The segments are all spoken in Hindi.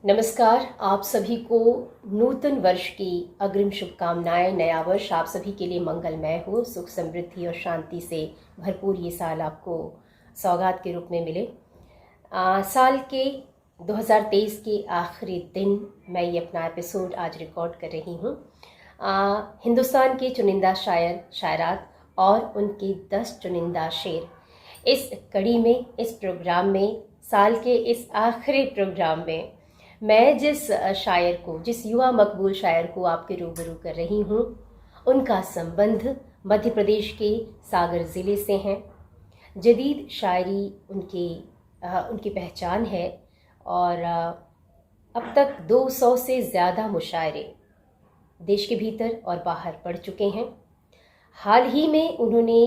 नमस्कार। आप सभी को नूतन वर्ष की अग्रिम शुभकामनाएं। नया वर्ष आप सभी के लिए मंगलमय हो, सुख समृद्धि और शांति से भरपूर ये साल आपको सौगात के रूप में मिले। साल के 2023 के आखिरी दिन मैं ये अपना एपिसोड आज रिकॉर्ड कर रही हूँ। हिंदुस्तान के चुनिंदा शायर शायरात और उनके 10 चुनिंदा शेर इस कड़ी में, इस प्रोग्राम में, साल के इस आखिरी प्रोग्राम में मैं जिस शायर को, जिस युवा मकबूल शायर को आपके रूबरू कर रही हूँ, उनका संबंध मध्य प्रदेश के सागर ज़िले से हैं। जदीद शायरी उनकी पहचान है और अब तक 200 से ज़्यादा मुशायरे देश के भीतर और बाहर पढ़ चुके हैं। हाल ही में उन्होंने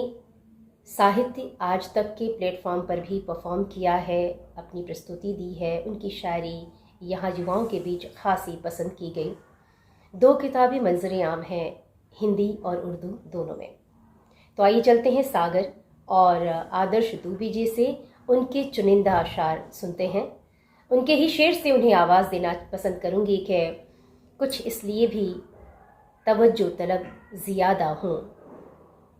साहित्य आज तक के प्लेटफॉर्म पर भी परफॉर्म किया है, अपनी प्रस्तुति दी है। उनकी शायरी यहाँ युवाओं के बीच खासी पसंद की गई। 2 किताबें मंजर आम हैं, हिंदी और उर्दू दोनों में। तो आइए चलते हैं सागर और आदर्श दूबी जी से उनके चुनिंदा अशार सुनते हैं। उनके ही शेर से उन्हें आवाज़ देना पसंद करूँगी कि कुछ इसलिए भी तवज्जो तलब ज़्यादा हूँ,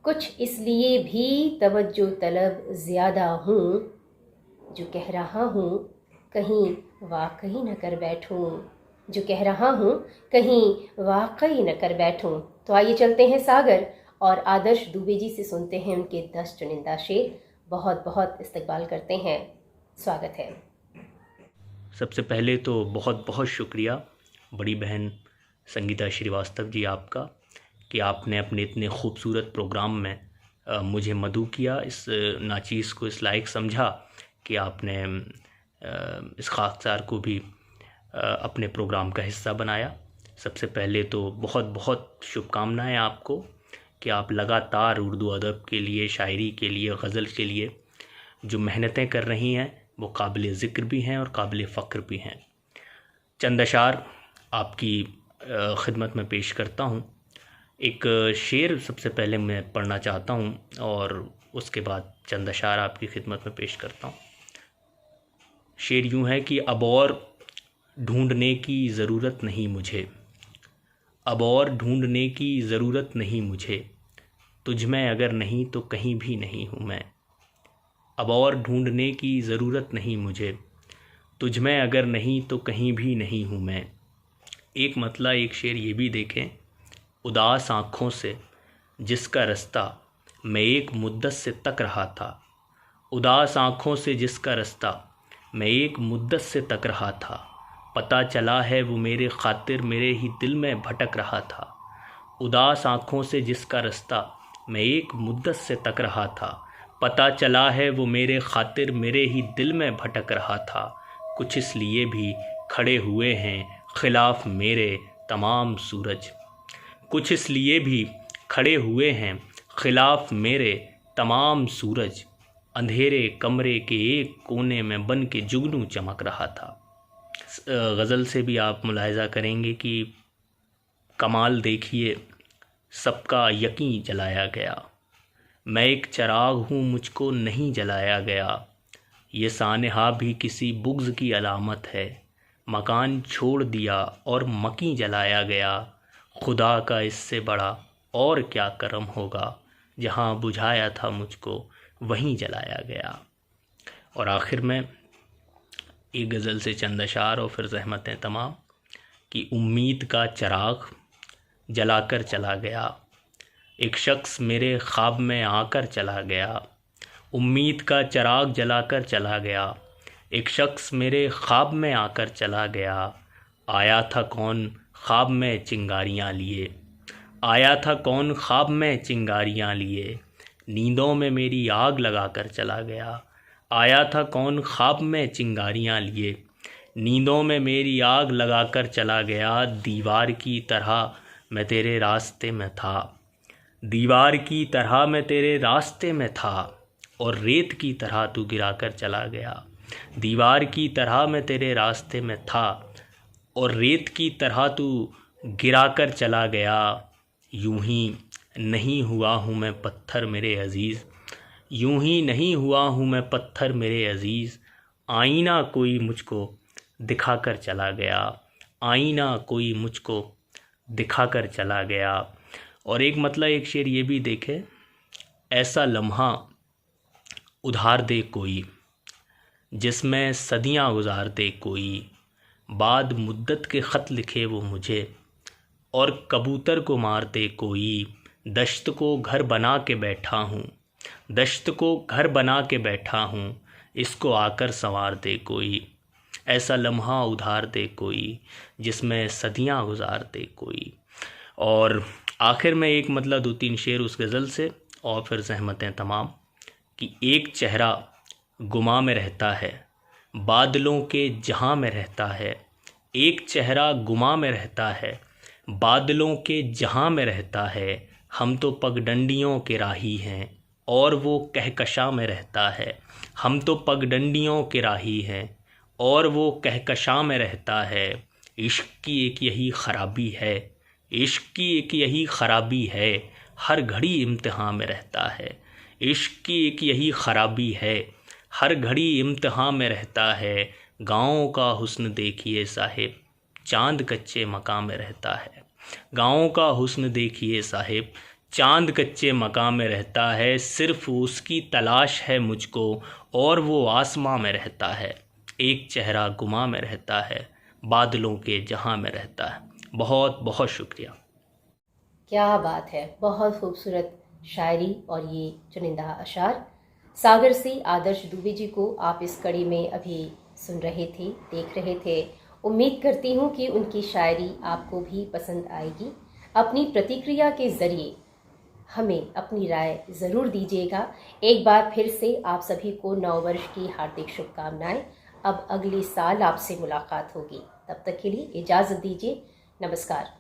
कुछ इसलिए भी तवज्जो तलब ज़्यादा हूँ, जो कह रहा हूँ कहीं वाकई न कर बैठूं, जो कह रहा हूँ कहीं वाकई न कर बैठूं। तो आइए चलते हैं सागर और आदर्श दूबे जी से सुनते हैं उनके 10 चुनिंदा शेर। बहुत बहुत इस्तकबाल करते हैं, स्वागत है। सबसे पहले तो बहुत बहुत शुक्रिया बड़ी बहन संगीता श्रीवास्तव जी आपका कि आपने अपने इतने खूबसूरत प्रोग्राम में मुझे मदऊ किया, इस नाचीज़ को इस लायक समझा कि आपने इस खाकसार को भी अपने प्रोग्राम का हिस्सा बनाया। सबसे पहले तो बहुत बहुत शुभकामनाएं आपको कि आप लगातार उर्दू अदब के लिए, शायरी के लिए, गज़ल के लिए जो मेहनतें कर रही हैं वो काबिल ज़िक्र भी हैं और काबिल फ़ख्र भी हैं। चंद अशार आपकी खिदमत में पेश करता हूँ। एक शेर सबसे पहले मैं पढ़ना चाहता हूँ और उसके बाद चंद अशार आपकी खिदमत में पेश करता हूँ। शेर यूँ है कि अब और ढूंढने की ज़रूरत नहीं मुझे, अब और ढूंढने की ज़रूरत नहीं मुझे, तुझ में अगर नहीं तो कहीं भी नहीं हूँ मैं। अब और ढूंढने की ज़रूरत नहीं मुझे, तुझ में अगर नहीं तो कहीं भी नहीं हूँ मैं। एक मतला एक शेर ये भी देखें, उदास आँखों से जिसका रास्ता मैं एक मुद्दत से तक रहा था, उदास आँखों से जिसका रास्ता मैं एक मुद्दत से तक रहा था, पता चला है वो मेरे खातिर मेरे ही दिल में भटक रहा था। उदास आँखों से जिसका रास्ता मैं एक मुद्दत से तक रहा था, पता चला है वो मेरे खातिर मेरे ही दिल में भटक रहा था। कुछ इसलिए भी खड़े हुए हैं खिलाफ मेरे तमाम सूरज, कुछ इसलिए भी खड़े हुए हैं खिलाफ मेरे तमाम सूरज, अंधेरे कमरे के एक कोने में बन के जुगनू चमक रहा था। गज़ल से भी आप मुलाहिज़ा करेंगे कि कमाल देखिए, सबका यकीन जलाया गया, मैं एक चिराग हूँ मुझको नहीं जलाया गया, ये सानहा भी किसी बुग़्ज़ की अलामत है, मकान छोड़ दिया और मकी जलाया गया, खुदा का इससे बड़ा और क्या करम होगा, जहाँ बुझाया था मुझको वहीं जलाया गया। और आखिर में एक गज़ल से चंद अशार और फिर ज़हमतें तमाम कि उम्मीद का चिराग जलाकर चला गया, एक शख्स मेरे ख्वाब में आकर चला गया, उम्मीद का चिराग जलाकर चला गया, एक शख्स मेरे ख्वाब में आकर चला गया, आया था कौन ख्वाब में चिंगारियाँ लिए, आया था कौन ख्वाब में चिंगारियाँ लिए, नींदों में मेरी आग लगा कर चला गया, आया था कौन ख्वाब में चिंगारियाँ लिए, नींदों में मेरी आग लगा कर चला गया, दीवार की तरह मैं तेरे रास्ते में था, दीवार की तरह मैं तेरे रास्ते में था और रेत की तरह तू गिरा कर चला गया, दीवार की तरह मैं तेरे रास्ते में था और रेत की तरह तू गिरा कर चला गया, यूं ही नहीं हुआ हूँ मैं पत्थर मेरे अज़ीज़, यूं ही नहीं हुआ हूँ मैं पत्थर मेरे अज़ीज़, आईना कोई मुझको दिखा कर चला गया, आईना कोई मुझको दिखा कर चला गया। और एक मतलब एक शेर ये भी देखे, ऐसा लम्हा उधार दे कोई जिसमें सदियां गुजार दे कोई, बाद मुद्दत के ख़त लिखे वो मुझे और कबूतर को मार दे कोई। दश्त को घर बना के बैठा हूँ, दश्त को घर बना के बैठा हूँ, इसको आकर संवार दे कोई। ऐसा लम्हा उधार दे कोई जिसमें सदियां गुजार दे कोई। और आखिर में एक मतलब 2-3 शेर उस गज़ल से और फिर ज़हमतें तमाम कि एक चेहरा गुमा में रहता है, बादलों के जहां में रहता है। एक चेहरा गुमा में रहता है, बादलों के जहां में रहता है। हम तो पगडंडियों के राही हैं और वो कहकशा में रहता है। हम तो पगडंडियों के राही हैं और वो कहकशा में रहता है। इश्क की एक यही ख़राबी है, इश्क की एक यही ख़राबी है, हर घड़ी इम्तिहान में रहता है। इश्क की एक यही ख़राबी है, हर घड़ी इम्तिहान में रहता है। गाँव का हुस्न देखिए साहिब, चांद कच्चे मकान में रहता है। गाँव का हुस्न देखिए साहिब, चांद कच्चे मकान में रहता है। सिर्फ उसकी तलाश है मुझको और वो आसमां में रहता है। एक चेहरा गुमा में रहता है, बादलों के जहां में रहता है। बहुत बहुत शुक्रिया। क्या बात है, बहुत खूबसूरत शायरी और ये चुनिंदा अशार। सागर से आदर्श दुबे जी को आप इस कड़ी में अभी सुन रहे थे, देख रहे थे। उम्मीद करती हूँ कि उनकी शायरी आपको भी पसंद आएगी। अपनी प्रतिक्रिया के ज़रिए हमें अपनी राय ज़रूर दीजिएगा। एक बार फिर से आप सभी को नववर्ष की हार्दिक शुभकामनाएं। अब अगले साल आपसे मुलाकात होगी, तब तक के लिए इजाज़त दीजिए। नमस्कार।